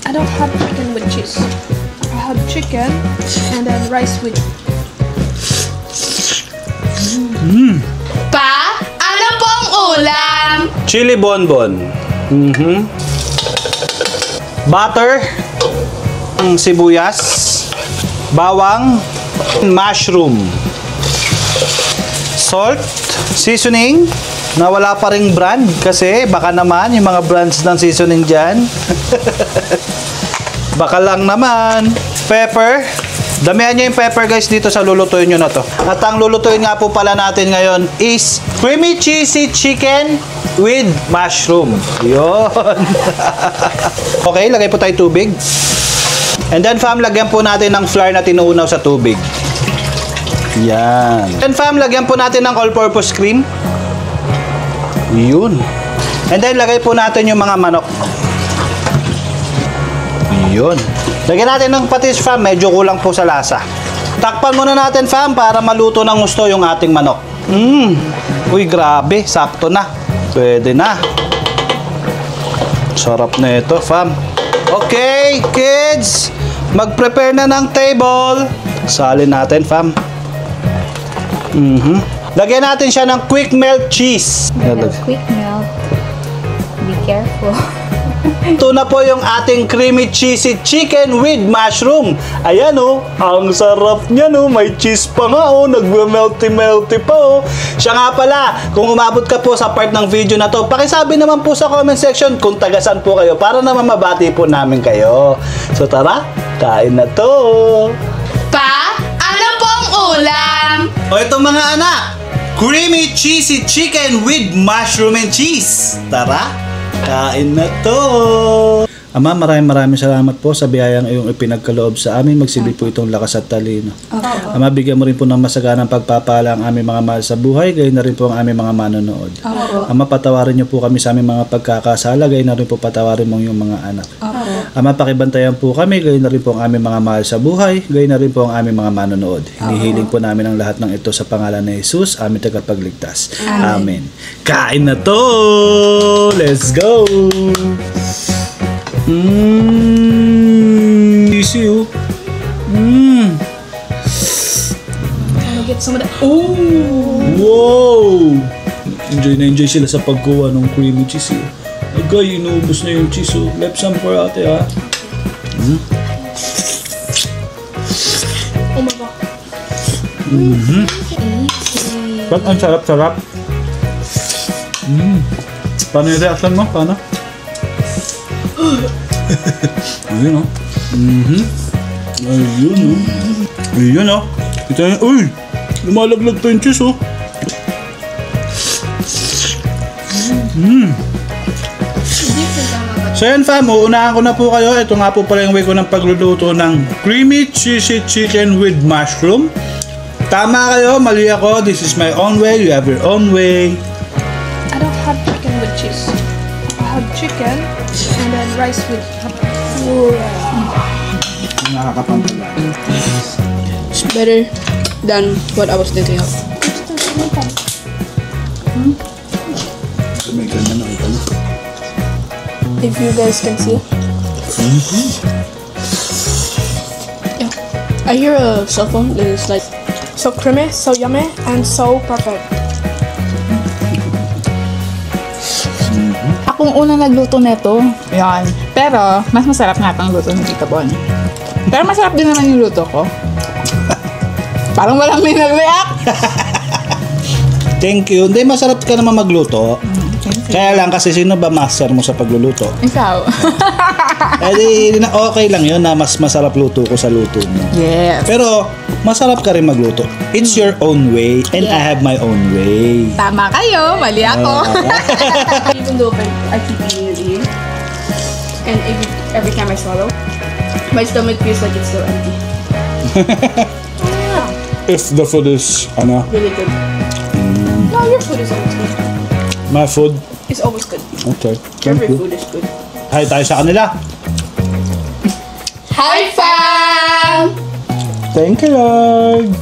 I don't have chicken with cheese. I have chicken and then rice with. Pa, ano pong ulam? Chili bonbon. Butter, sibuyas, bawang, mushroom, salt, seasoning, na wala pa ring brand kasi baka naman yung mga brands ng seasoning dyan. Baka lang naman. Pepper. Damihan nyo yung pepper guys dito sa lulutuin nyo na to. At ang lulutuin nga po pala natin ngayon is creamy cheesy chicken with mushroom. Yun. Okay, lagay po tayo tubig. And then fam, lagyan po natin ng flour na tinuunaw sa tubig. Yan. And fam, lagyan po natin ng all-purpose cream. Yun. And then lagay po natin yung mga manok. Yun. Lagyan natin ng patis fam, medyo kulang po sa lasa. Takpan muna natin fam para maluto ng gusto yung ating manok. Uy, grabe, sakto na. Pwede na. Sarap na ito fam. Okay, kids, mag-prepare na ng table. Salin natin fam. Lagyan natin siya ng quick melt cheese. Quick melt. Be careful. Ito na po yung ating creamy cheesy chicken with mushroom. Ayan oh, ang sarap niya no. May cheese pa nga oh, nagme-melty-melty pa oh. Siya nga pala, kung umabot ka po sa part ng video na to, pakisabi naman po sa comment section kung tagasan po kayo para naman mabati po namin kayo. So tara, kain na to. Pa, ano pong ulam? O ito mga anak, creamy cheesy chicken with mushroom and cheese. Tara, kain na to! Ama, maraming salamat po sa biyayang iyong ipinagkaloob sa amin. Magsilbi po itong lakas at talino. Ama, bigyan mo rin po ng masaganang pagpapala ang aming mga mahal sa buhay, gayon na rin po ang aming mga manonood. Ama, patawarin niyo po kami sa aming mga pagkakasala, gayon na rin po patawarin mo yung mga anak. Ama, pakibantayan po kami, gayon na rin po ang aming mga mahal sa buhay, gayon na rin po ang aming mga manonood. Hinihiling po namin ang lahat ng ito sa pangalan ni Jesus, aming tagapagligtas. Amen. Kain na to! Let's go! Easy oh. I'm gonna get some of that. Oh! Wow! Enjoy na enjoy sila sa pagkuha ng creamy cheese oh. Agay, inuubos na yung cheese oh. Left some for ate ha. Oh my god. Ba't ang sarap-sarap? Paano yung reaction mo? Paano? Ayun o. Ayun o. Ayun o. Ito yung, uy! Lumalaglag pa yung cheese o. So yan fam, uunahan ko na po kayo. Ito nga po pala yung way ko ng pagluluto ng creamy cheesy chicken with mushroom. Tama kayo, mali ako. This is my own way, you have your own way. I don't have chicken with cheese. I have chicken and then rice with. It's better than what I was thinking of. If you guys can see. Yeah. I hear a cell phone that is like So creamy, so yummy, and so perfect. Akong unang nagluto nito. Yan. Pero, mas masarap nga ang luto ni Tita Bon. Pero masarap din naman yung luto ko. Parang walang may nag-react. Thank you. Hindi, masarap ka naman magluto. Kaya lang kasi sino ba master mo sa pagluluto? Ikaw. Eh di, okay lang yun na mas masarap luto ko sa luto mo. Yes. Pero masarap ka rin magluto. It's your own way and I have my own way. Tama kayo. Mali ako. even though I keep eating it, and every time I swallow, my stomach feels like it's still empty. If the food is, Really good. No, your food is always good. my food, It's always good. okay. Every Thank you. food is good. Hi tayo sa kanila. Hi, fam! Thank you, Lord.